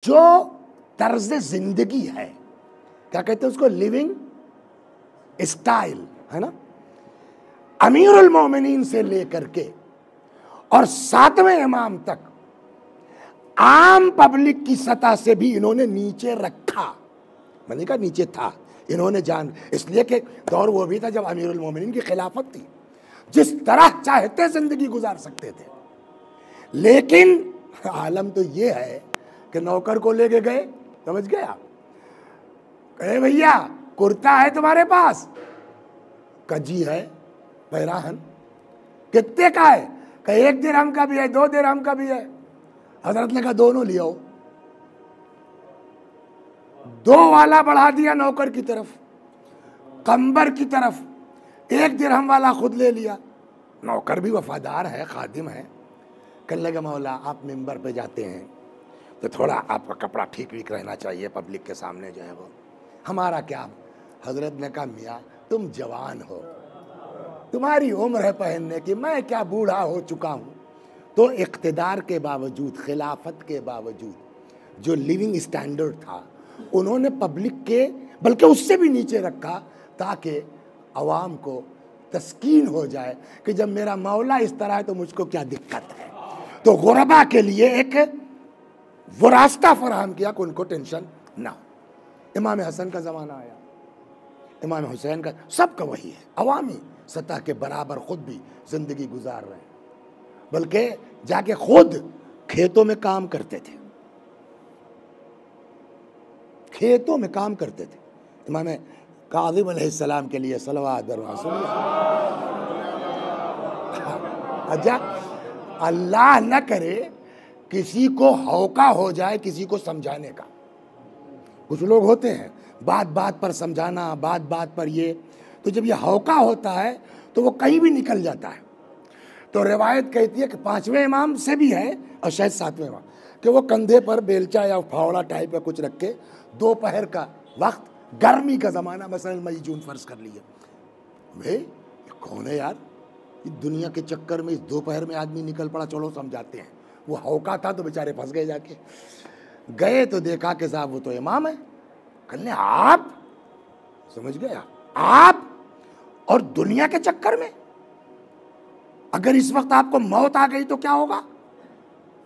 जो तर्ज जिंदगी है, क्या कहते हैं उसको, लिविंग स्टाइल, है ना, अमीरुल मोमिनीन से लेकर के और 7वें इमाम तक आम पब्लिक की सतह से भी इन्होंने नीचे रखा। मैंने कहा नीचे था, इन्होंने जान, इसलिए कि दौर वो भी था जब अमीरुल मोमिनीन की खिलाफत थी, जिस तरह चाहते जिंदगी गुजार सकते थे। लेकिन आलम तो ये है कि नौकर को लेके गए, समझ गया, कहे भैया कुर्ता है तुम्हारे पास, कजी है, पैराहन, कितने का है, कहे 1 दिरहम का भी है, 2 दिरहम का भी है। हजरत ने कहा दोनों ले आओ। 2 वाला बढ़ा दिया नौकर की तरफ, कंबर की तरफ, 1 दिरहम वाला खुद ले लिया। नौकर भी वफादार है, खादिम है। कहने लगे मौला आप मिंबर पे जाते हैं तो थोड़ा आपका कपड़ा ठीक ठीक रहना चाहिए, पब्लिक के सामने जो है वो, हमारा क्या। हजरत ने कहा मियाँ तुम जवान हो, तुम्हारी उम्र है पहनने की, मैं क्या बूढ़ा हो चुका हूँ। तो इक़्तिदार के बावजूद, खिलाफत के बावजूद जो लिविंग स्टैंडर्ड था उन्होंने पब्लिक के बल्कि उससे भी नीचे रखा, ताकि अवाम को तस्कीन हो जाए कि जब मेरा मौला इस तरह है तो मुझको क्या दिक्कत है। तो गुरबा के लिए एक वो रास्ता फराहम किया कि उनको टेंशन ना हो। इमाम हसन का ज़माना आया, इमाम हुसैन का, सबका वही है, अवामी सतह के बराबर खुद भी ज़िंदगी गुजार रहे हैं, बल्कि जाके खुद खेतों में काम करते थे, खेतों में काम करते थे। इमाम काज़िम अलैहिस्सलाम के लिए सलवात दरवाज़ सुनिए। अच्छा, अल्लाह न करे किसी को हौका हो जाए किसी को समझाने का। कुछ लोग होते हैं बात बात पर समझाना, बात बात पर ये, तो जब ये हौका होता है तो वो कहीं भी निकल जाता है। तो रिवायत कहती है कि 5वें इमाम से भी है और शायद 7वें इमाम, कि वो कंधे पर बेलचा या फावड़ा टाइप का कुछ रख के, दोपहर का वक्त, गर्मी का ज़माना, मसलन मई जून फर्ज कर लिए, वे कौन है यार, इस दुनिया के चक्कर में इस दोपहर में आदमी निकल पड़ा, चलो समझाते हैं। वो हौका था तो बेचारे फंस गए, जाके गए तो देखा कि साहब वो तो इमाम है। कहने आप, समझ गया, आप और दुनिया के चक्कर में, अगर इस वक्त आपको मौत आ गई तो क्या होगा।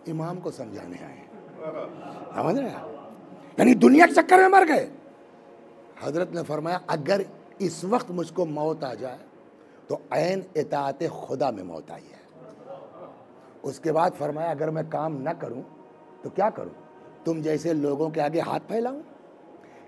इमाम को समझाने आए, समझ रहे हैं, यानी दुनिया के चक्कर में मर गए। हजरत ने फरमाया अगर इस वक्त मुझको मौत आ जाए तो ऐन इताअत खुदा में मौत आई है। उसके बाद फरमाया अगर मैं काम न करूं तो क्या करूं, तुम जैसे लोगों के आगे हाथ फैलाऊं।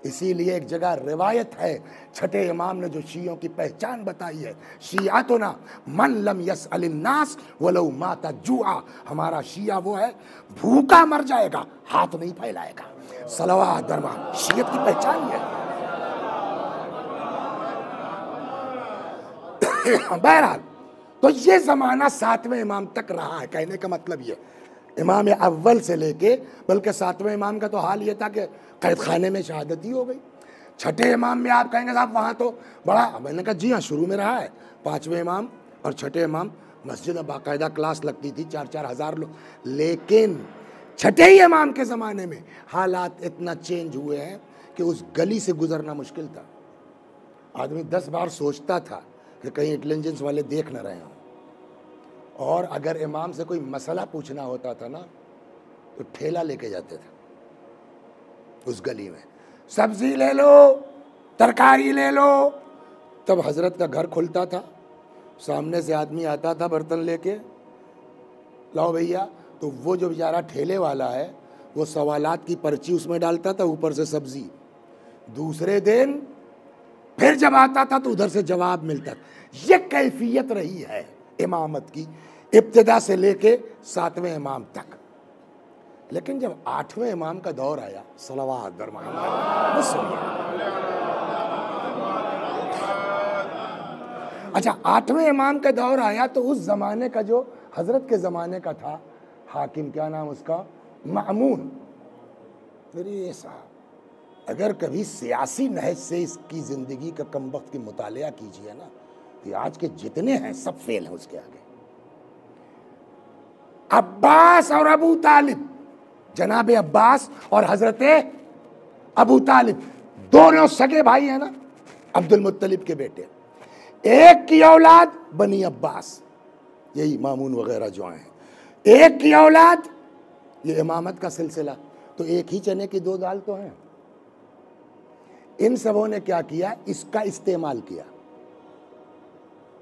इसीलिए एक जगह रिवायत है, छठे इमाम ने जो शियों की पहचान बताई है, शियातुना मन लम यसअलिन्नास वलौ माता जुआ, हमारा शिया वो है भूखा मर जाएगा हाथ नहीं फैलाएगा। सलवात दरबार शियत की पहचान है। बहरहाल तो ये ज़माना 7वें इमाम तक रहा है। कहने का मतलब ये, इमाम अव्वल से लेके, बल्कि 7वें इमाम का तो हाल ये था कि कैद खाने में शहादत ही हो गई। छठे इमाम में आप कहेंगे साहब वहाँ तो बड़ा, मैंने कहा जी हाँ शुरू में रहा है। 5वें इमाम और छठे इमाम मस्जिद में बाकायदा क्लास लगती थी, 4-4 हज़ार लोग। लेकिन छठे ही इमाम के ज़माने में हालात इतना चेंज हुए हैं कि उस गली से गुजरना मुश्किल था। आदमी 10 बार सोचता था कि कहीं इंटेलिजेंस वाले देख न रहे हों। और अगर इमाम से कोई मसला पूछना होता था ना तो ठेला लेके जाते थे उस गली में, सब्जी ले लो, तरकारी ले लो। तब हजरत का घर खुलता था, सामने से आदमी आता था बर्तन लेके, लाओ भैया, तो वो जो बेचारा ठेले वाला है वो सवालात की पर्ची उसमें डालता था, ऊपर से सब्जी। दूसरे दिन फिर जब आता था तो उधर से जवाब मिलता था। ये कैफियत रही है इमामत की इब्तिदा से लेके 7वें इमाम तक। लेकिन जब 8वें इमाम का दौर आया, सलवात बर मोहम्मद, सुनिए। अच्छा, 8वें इमाम का दौर आया तो उस जमाने का जो हजरत के जमाने का था हाकिम, क्या नाम उसका, मामून। अरे साहब, अगर कभी सियासी नहज से इसकी ज़िंदगी का कमबख्त की मुतालिया कीजिए ना, तो आज के जितने हैं सब फेल हैं उसके आगे। अब्बास और अबू तालिब जनाब अब्बास और हजरत अबू तालिब दोनों सगे भाई हैं ना, अब्दुल मुत्तलिब के बेटे। एक की औलाद बनी अब्बास, यही मामून वगैरह जो हैं, एक की औलाद ये इमामत का सिलसिला। तो एक ही चने की दो दाल तो हैं। इन सबों ने क्या किया, इसका इस्तेमाल किया।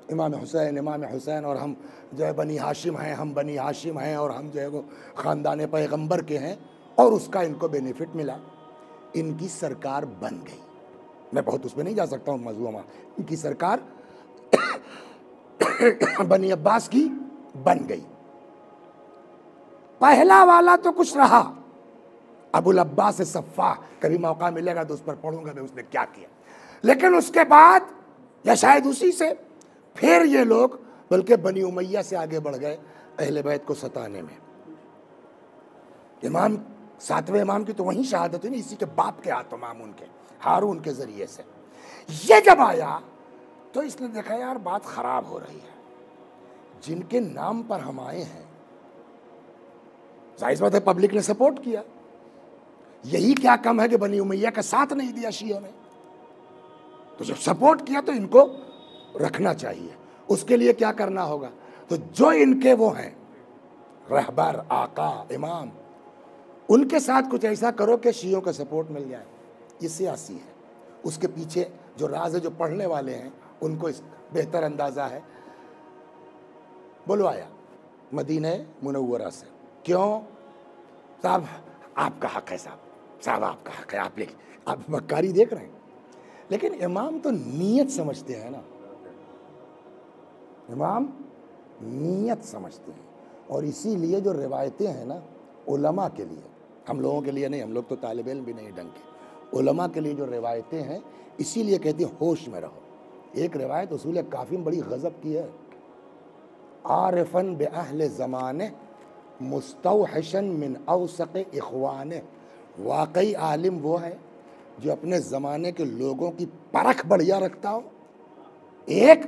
इमाम हुसैन और हम जो है बनी हाशिम हैं, हम बनी हाशिम हैं और हम जो है वो ख़ानदान पैगंबर के हैं, और उसका इनको बेनिफिट मिला। इनकी सरकार बन गई। मैं बहुत उसमें नहीं जा सकता हूँ मज़मून। इनकी सरकार बनी अब्बास की बन गई। पहला वाला तो कुछ रहा, अबुल अब्बास सफ़ा, कभी मौका मिलेगा तो उस पर पढ़ूंगा मैं उसने क्या किया। लेकिन उसके बाद या शायद उसी से फिर ये लोग बल्कि बनी उमैया से आगे बढ़ गए अहले बैत को सताने में। इमाम सातवें इमाम की तो वहीं शहादत हुई ना, इसी के बाप के हाथों मामून के, हारून के ज़रिए से। ये जब आया तो इसने देखा यार बात ख़राब हो रही है। जिनके नाम पर हम आए हैं, जाहिर बात है पब्लिक ने सपोर्ट किया। यही क्या कम है कि बनी उमैया का साथ नहीं दिया शियों ने। तो जब सपोर्ट किया तो इनको रखना चाहिए। उसके लिए क्या करना होगा, तो जो इनके वो हैं रहबर, आका, इमाम, उनके साथ कुछ ऐसा करो कि शियों का सपोर्ट मिल जाए। ये सियासी है। उसके पीछे जो राज है, जो पढ़ने वाले हैं उनको इस बेहतर अंदाज़ा है। बुलवाया मदीने मुनव्वरा से। क्यों साहब, आपका हक है साहब आपका हक है, आप मक्कारी देख रहे हैं। लेकिन इमाम तो नीयत समझते हैं ना, इमाम नीयत समझते हैं। और इसीलिए जो रिवायतें हैं ना उलमा के लिए, हम लोगों के लिए नहीं, हम लोग तो तालिब इल्म भी नहीं ढंग के, उलमा के लिए जो रिवायतें हैं इसीलिए कहती हैं होश में रहो। एक रिवायत उसूल काफ़ी बड़ी गज़ब की है, आरिफन बे अहले ज़माने मुस्तौहशन मिन औसक़ इख़वाने। वाकई आलिम वो है जो अपने ज़माने के लोगों की परख बढ़िया रखता हो, एक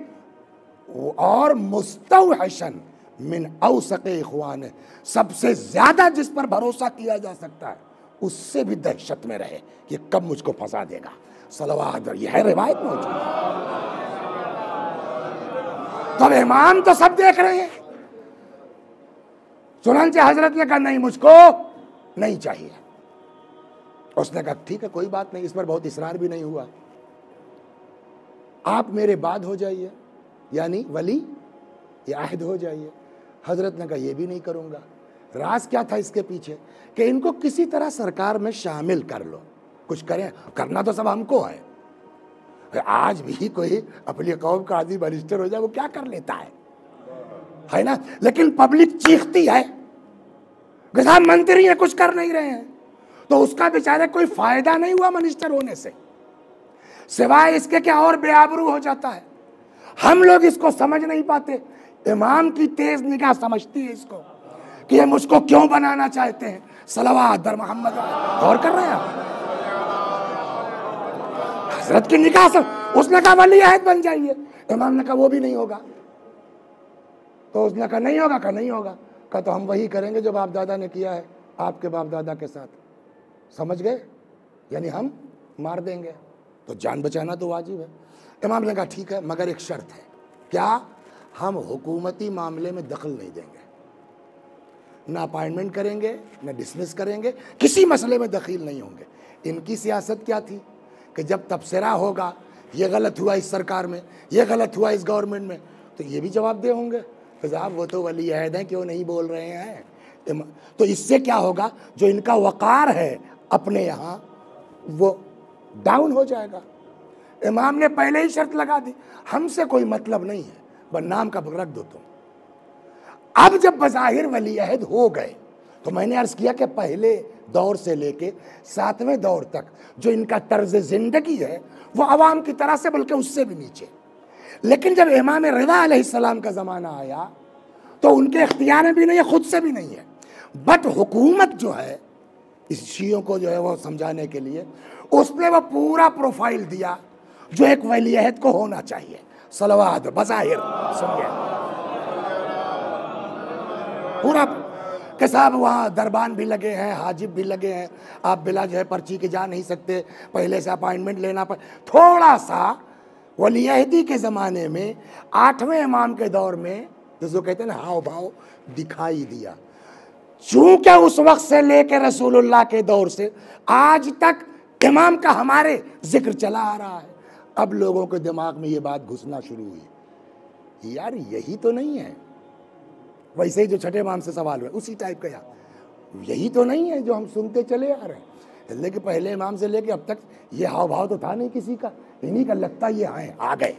और मुस्तौहशन मिन औसक़ इख़वाने, सबसे ज़्यादा जिस पर भरोसा किया जा सकता है उससे भी दहशत में रहे कि कब मुझको फंसा देगा। सलवात, यह है रिवायत मौजूद। तो इमाम तो सब देख रहे हैं। चुनांचे हजरत ने कहा नहीं, मुझको नहीं चाहिए। उसने कहा ठीक है कोई बात नहीं, इस पर बहुत इसरार भी नहीं हुआ, आप मेरे बाद हो जाइए, यानी वली या अहद हो जाइए। हजरत ने कहा ये भी नहीं करूंगा। राज क्या था इसके पीछे, कि इनको किसी तरह सरकार में शामिल कर लो, कुछ करें, करना तो सब हमको है। आज भी कोई अपनी कौम का आदमी बलिस्टर हो जाए वो क्या कर लेता है ना। लेकिन पब्लिक चीखती है कि साहब मंत्री है कुछ कर नहीं रहे हैं, तो उसका बेचारे कोई फायदा नहीं हुआ मिनिस्टर होने से, सिवाय इसके क्या और बेआबरू हो जाता है। हम लोग इसको समझ नहीं पाते। इमाम की तेज निगाह समझती है इसको कि ये मुझको क्यों बनाना चाहते हैं। सलवात दर मोहम्मद, गौर कर रहे हैं आप। हजरत की निगाह से उसने कहा वली अहद बन जाइए। इमाम ने कहा वो भी नहीं होगा। तो उसने कहा नहीं होगा, कहा नहीं होगा। कहा तो हम वही करेंगे जो बाप दादा ने किया है आपके बाप दादा के साथ। समझ गए, यानी हम मार देंगे। तो जान बचाना तो वाजिब है। इमाम ने कहा ठीक है, मगर एक शर्त है। क्या, हम हुकूमती मामले में दखल नहीं देंगे, ना अपॉइंटमेंट करेंगे, ना डिसमिस करेंगे, किसी मसले में दखील नहीं होंगे। इनकी सियासत क्या थी कि जब तबसरा होगा ये गलत हुआ इस सरकार में, ये गलत हुआ इस गवर्नमेंट में, तो ये भी जवाब दे होंगे कि साहब वो तो वली अहद हैं, क्यों नहीं बोल रहे हैं। तो इससे क्या होगा, जो इनका वक़ार है अपने यहाँ वो डाउन हो जाएगा। इमाम ने पहले ही शर्त लगा दी, हमसे कोई मतलब नहीं है, बस नाम का रख दो तुम। अब जब बज़ाहिर वली अहद हो गए तो मैंने अर्ज़ किया कि पहले दौर से लेके 7वें दौर तक जो इनका तर्ज ज़िंदगी है वो अवाम की तरह से, बल्कि उससे भी नीचे। लेकिन जब इमाम रिज़ा अलैहिस्सलाम का ज़माना आया तो उनके इख्तियार में भी नहीं है, खुद से भी नहीं है, बट हुकूमत जो है इस शियों को जो है वो समझाने के लिए उसने वो पूरा प्रोफाइल दिया जो एक वली अहद को होना चाहिए। सलवात बज़ाहिर सुनिए पूरा। कि साहब वहाँ दरबान भी लगे हैं, हाजिब भी लगे हैं, आप बिला जो है पर्ची के जा नहीं सकते, पहले से अपॉइंटमेंट लेना पड़। थोड़ा सा वली अहदी के ज़माने में 8वें इमाम के दौर में जिसको कहते हैं ना हाव भाव दिखाई दिया। चूंकि उस वक्त से लेकर रसूलुल्लाह के दौर से आज तक इमाम का हमारे जिक्र चला आ रहा है। अब लोगों के दिमाग में ये बात घुसना शुरू हुई, यार यही तो नहीं है। वैसे ही जो छठे इमाम से सवाल हुआ उसी टाइप का, यार यही तो नहीं है जो हम सुनते चले आ रहे हैं। लेकिन पहले इमाम से लेके अब तक ये हाव भाव तो था नहीं किसी का, इन्हीं का लगता ये आए आ गए।